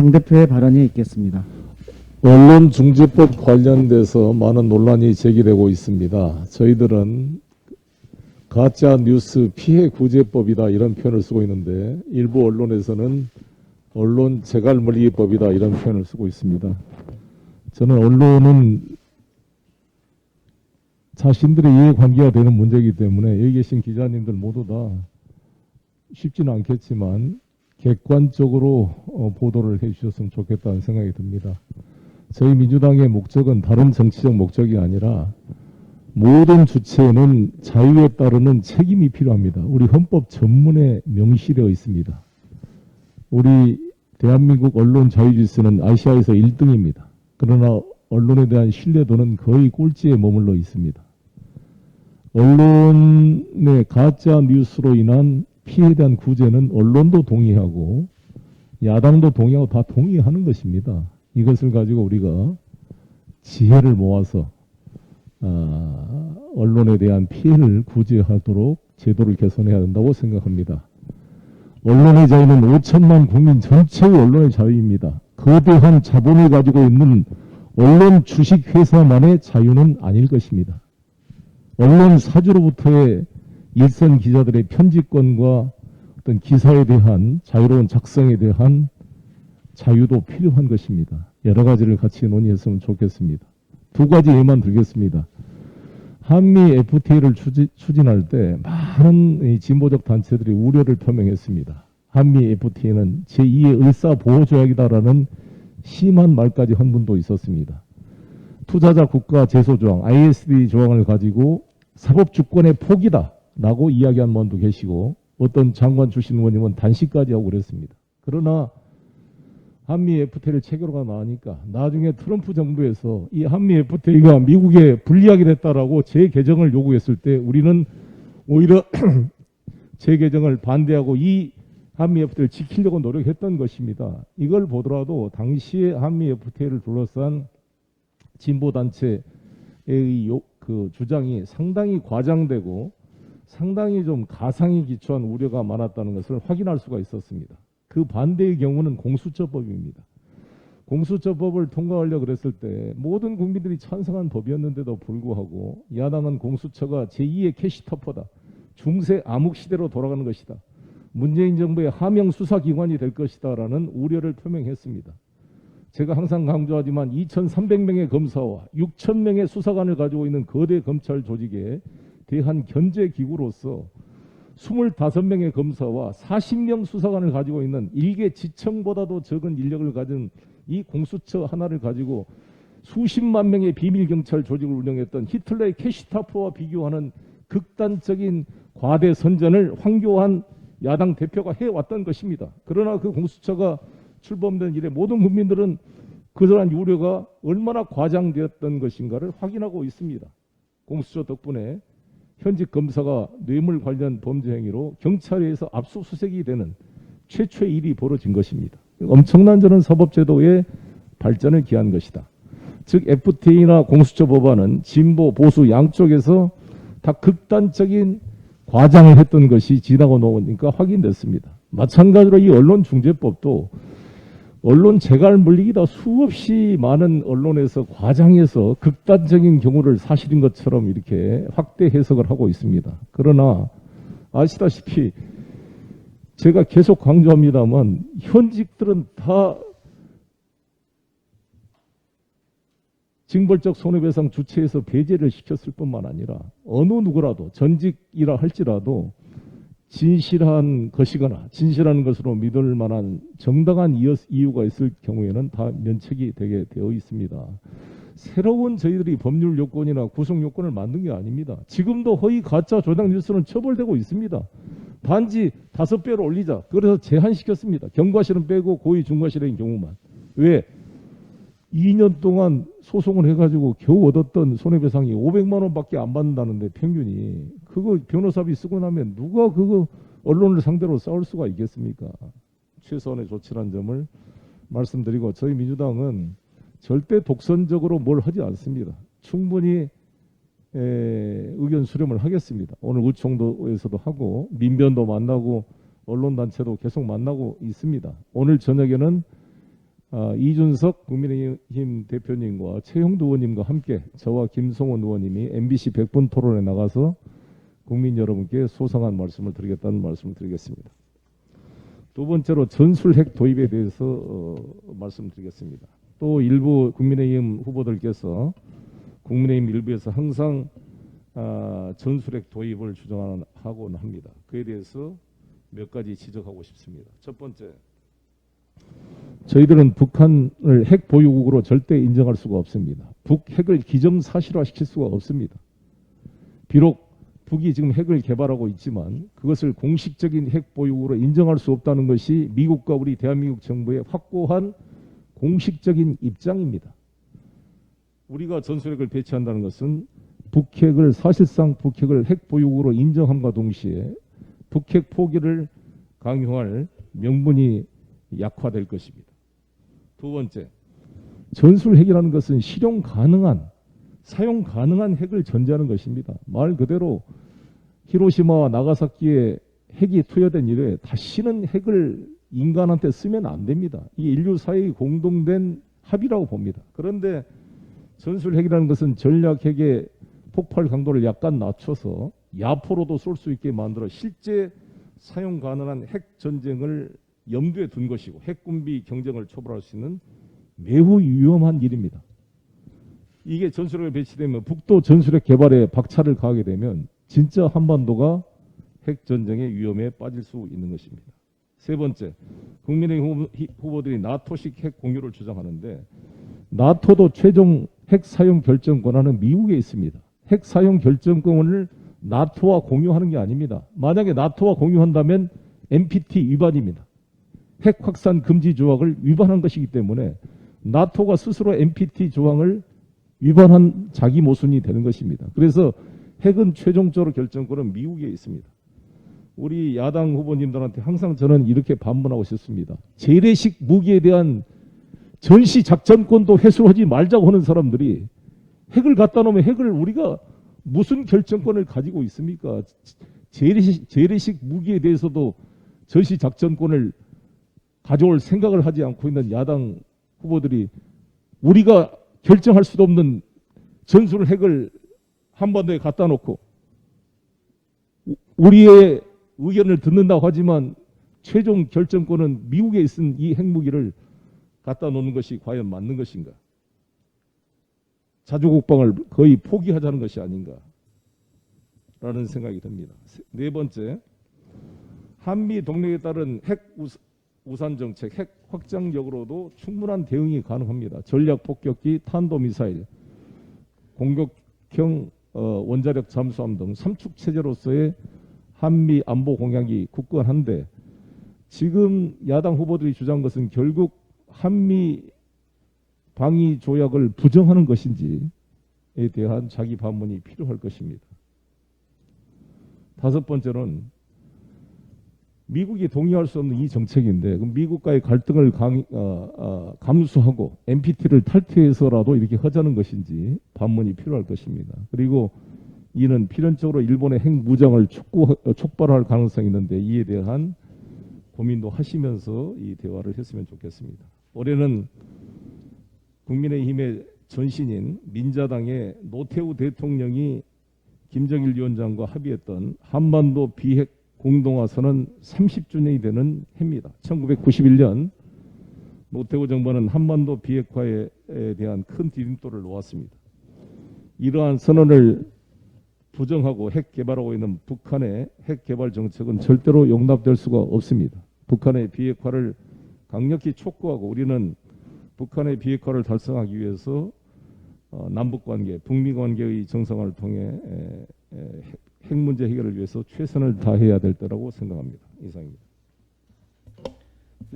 당대표의 발언이 있겠습니다. 언론중재법 관련돼서 많은 논란이 제기되고 있습니다. 저희들은 가짜뉴스 피해구제법이다 이런 표현을 쓰고 있는데 일부 언론에서는 언론재갈물리법이다 이런 표현을 쓰고 있습니다. 저는 언론은 자신들의 이해관계가 되는 문제이기 때문에 여기 계신 기자님들 모두 다 쉽지는 않겠지만 객관적으로 보도를 해주셨으면 좋겠다는 생각이 듭니다. 저희 민주당의 목적은 다른 정치적 목적이 아니라 모든 주체는 자유에 따르는 책임이 필요합니다. 우리 헌법 전문에 명시되어 있습니다. 우리 대한민국 언론 자유질서는 아시아에서 1등입니다. 그러나 언론에 대한 신뢰도는 거의 꼴찌에 머물러 있습니다. 언론의 가짜 뉴스로 인한 피해에 대한 구제는 언론도 동의하고 야당도 동의하고 다 동의하는 것입니다. 이것을 가지고 우리가 지혜를 모아서 언론에 대한 피해를 구제하도록 제도를 개선해야 된다고 생각합니다. 언론의 자유는 5천만 국민 전체의 언론의 자유입니다. 거대한 자본을 가지고 있는 언론 주식회사만의 자유는 아닐 것입니다. 언론 사주로부터의 일선 기자들의 편집권과 어떤 기사에 대한 자유로운 작성에 대한 자유도 필요한 것입니다. 여러 가지를 같이 논의했으면 좋겠습니다. 두 가지 예만 들겠습니다. 한미 FTA를 추진할 때 많은 진보적 단체들이 우려를 표명했습니다. 한미 FTA는 제2의 의사보호조약이다라는 심한 말까지 한 분도 있었습니다. 투자자 국가 제소 조항, ISD 조항을 가지고 사법주권의 포기다라고 이야기한 분도 계시고 어떤 장관 출신 의원님은 단식까지 하고 그랬습니다. 그러나 한미 FTA를 체결하고 나니까 나중에 트럼프 정부에서 이 한미 FTA가 미국에 불리하게 됐다라고 재개정을 요구했을 때 우리는 오히려 재개정을 반대하고 이 한미 FTA를 지키려고 노력했던 것입니다. 이걸 보더라도 당시에 한미 FTA를 둘러싼 진보단체의 그 주장이 상당히 과장되고 상당히 좀 가상에 기초한 우려가 많았다는 것을 확인할 수가 있었습니다. 그 반대의 경우는 공수처법입니다. 공수처법을 통과하려고 그랬을 때 모든 국민들이 찬성한 법이었는데도 불구하고 야당은 공수처가 제2의 캐시터퍼다. 중세 암흑시대로 돌아가는 것이다. 문재인 정부의 하명 수사기관이 될 것이다 라는 우려를 표명했습니다. 제가 항상 강조하지만 2,300명의 검사와 6,000명의 수사관을 가지고 있는 거대 검찰 조직에 대한 견제기구로서 25명의 검사와 40명 수사관을 가지고 있는 일개 지청보다도 적은 인력을 가진 이 공수처 하나를 가지고 수십만 명의 비밀경찰 조직을 운영했던 히틀러의 캐시타포와 비교하는 극단적인 과대 선전을 황교안 야당 대표가 해왔던 것입니다. 그러나 그 공수처가 출범된 이래 모든 국민들은 그러한 우려가 얼마나 과장되었던 것인가를 확인하고 있습니다. 공수처 덕분에 현직 검사가 뇌물 관련 범죄 행위로 경찰에 의해서 압수수색이 되는 최초의 일이 벌어진 것입니다. 엄청난 저는 사법제도의 발전을 기한 것이다. 즉 FTA나 공수처 법안은 진보, 보수 양쪽에서 다 극단적인 과장을 했던 것이 지나고 나오니까 확인됐습니다. 마찬가지로 이 언론중재법도 언론 재갈 물리기다 수없이 많은 언론에서 과장해서 극단적인 경우를 사실인 것처럼 이렇게 확대 해석을 하고 있습니다. 그러나 아시다시피 제가 계속 강조합니다만 현직들은 다 징벌적 손해배상 주체에서 배제를 시켰을 뿐만 아니라 어느 누구라도 전직이라 할지라도 진실한 것이거나 진실한 것으로 믿을 만한 정당한 이유가 있을 경우에는 다 면책이 되게 되어 있습니다. 새로운 저희들이 법률 요건이나 구성 요건을 만든 게 아닙니다. 지금도 허위 가짜 조작 뉴스는 처벌되고 있습니다. 단지 5배로 올리자. 그래서 제한시켰습니다. 경과실은 빼고 고의 중과실의 경우만. 왜? 2년 동안 소송을 해가지고 겨우 얻었던 손해배상이 500만 원밖에 안 받는다는데 평균이 그거 변호사비 쓰고 나면 누가 그거 언론을 상대로 싸울 수가 있겠습니까? 최소한의 조치라는 점을 말씀드리고 저희 민주당은 절대 독선적으로 뭘 하지 않습니다. 충분히 의견 수렴을 하겠습니다. 오늘 의총도에서도 하고 민변도 만나고 언론단체도 계속 만나고 있습니다. 오늘 저녁에는 이준석 국민의힘 대표님과 최형두 의원님과 함께 저와 김성원 의원님이 MBC 100분 토론에 나가서 국민 여러분께 소상한 말씀을 드리겠다는 말씀을 드리겠습니다. 두 번째로 전술핵 도입에 대해서 말씀드리겠습니다. 또 일부 국민의힘 후보들께서 국민의힘 일부에서 항상 전술핵 도입을 주장하곤 합니다. 그에 대해서 몇 가지 지적하고 싶습니다. 첫 번째, 저희들은 북한을 핵 보유국으로 절대 인정할 수가 없습니다. 북핵을 기정사실화시킬 수가 없습니다. 비록 북이 지금 핵을 개발하고 있지만 그것을 공식적인 핵 보유국으로 인정할 수 없다는 것이 미국과 우리 대한민국 정부의 확고한 공식적인 입장입니다. 우리가 전술핵을 배치한다는 것은 북핵을 사실상 북핵을 핵 보유국으로 인정함과 동시에 북핵 포기를 강요할 명분이 약화될 것입니다. 두 번째, 전술핵이라는 것은 실용 가능한, 사용 가능한 핵을 전제하는 것입니다. 말 그대로 히로시마와 나가사키에 핵이 투여된 이래 다시는 핵을 인간한테 쓰면 안 됩니다. 이게 인류 사회의 공동된 합의라고 봅니다. 그런데 전술핵이라는 것은 전략핵의 폭발 강도를 약간 낮춰서 야포로도 쏠 수 있게 만들어 실제 사용 가능한 핵 전쟁을 염두에 둔 것이고 핵군비 경쟁을 초월할 수 있는 매우 위험한 일입니다. 이게 전술핵을 배치되면 북도 전술핵 개발에 박차를 가하게 되면 진짜 한반도가 핵 전쟁의 위험에 빠질 수 있는 것입니다. 세 번째, 국민의힘 후보들이 나토식 핵 공유를 주장하는데 나토도 최종 핵 사용 결정 권한은 미국에 있습니다. 핵 사용 결정권을 나토와 공유하는 게 아닙니다. 만약에 나토와 공유한다면 NPT 위반입니다. 핵 확산 금지 조약을 위반한 것이기 때문에 나토가 스스로 NPT 조항을 위반한 자기 모순이 되는 것입니다. 그래서 핵은 최종적으로 결정권은 미국에 있습니다. 우리 야당 후보님들한테 항상 저는 이렇게 반문하고 싶습니다. 재래식 무기에 대한 전시 작전권도 회수하지 말자고 하는 사람들이 핵을 갖다 놓으면 핵을 우리가 무슨 결정권을 가지고 있습니까? 재래식 무기에 대해서도 전시 작전권을 가져올 생각을 하지 않고 있는 야당 후보들이 우리가 결정할 수도 없는 전술 핵을 한반도에 갖다 놓고 우리의 의견을 듣는다고 하지만 최종 결정권은 미국에 있은 이 핵무기를 갖다 놓는 것이 과연 맞는 것인가? 자주국방을 거의 포기하자는 것이 아닌가? 라는 생각이 듭니다. 네 번째, 한미 동맹에 따른 핵 우산 정책, 핵 확장력으로도 충분한 대응이 가능합니다. 전략 폭격기, 탄도미사일, 공격형 원자력 잠수함 등 삼축 체제로서의 한미 안보 공약이 굳건한데 지금 야당 후보들이 주장한 것은 결국 한미 방위 조약을 부정하는 것인지에 대한 자기 반문이 필요할 것입니다. 다섯 번째는 미국이 동의할 수 없는 이 정책인데 미국과의 갈등을 감수하고 NPT를 탈퇴해서라도 이렇게 하자는 것인지 반문이 필요할 것입니다. 그리고 이는 필연적으로 일본의 핵 무장을 촉발할 가능성이 있는데 이에 대한 고민도 하시면서 이 대화를 했으면 좋겠습니다. 올해는 국민의힘의 전신인 민자당의 노태우 대통령이 김정일 위원장과 합의했던 한반도 비핵 공동화 선언 30주년이 되는 해입니다. 1991년 노태우 정부는 한반도 비핵화에 대한 큰 디딤돌을 놓았습니다. 이러한 선언을 부정하고 핵 개발하고 있는 북한의 핵 개발 정책은 절대로 용납될 수가 없습니다. 북한의 비핵화를 강력히 촉구하고 우리는 북한의 비핵화를 달성하기 위해서 남북관계, 북미관계의 정상화를 통해 핵 문제 해결을 위해서 최선을 다해야 될 때라고 생각합니다. 이상입니다.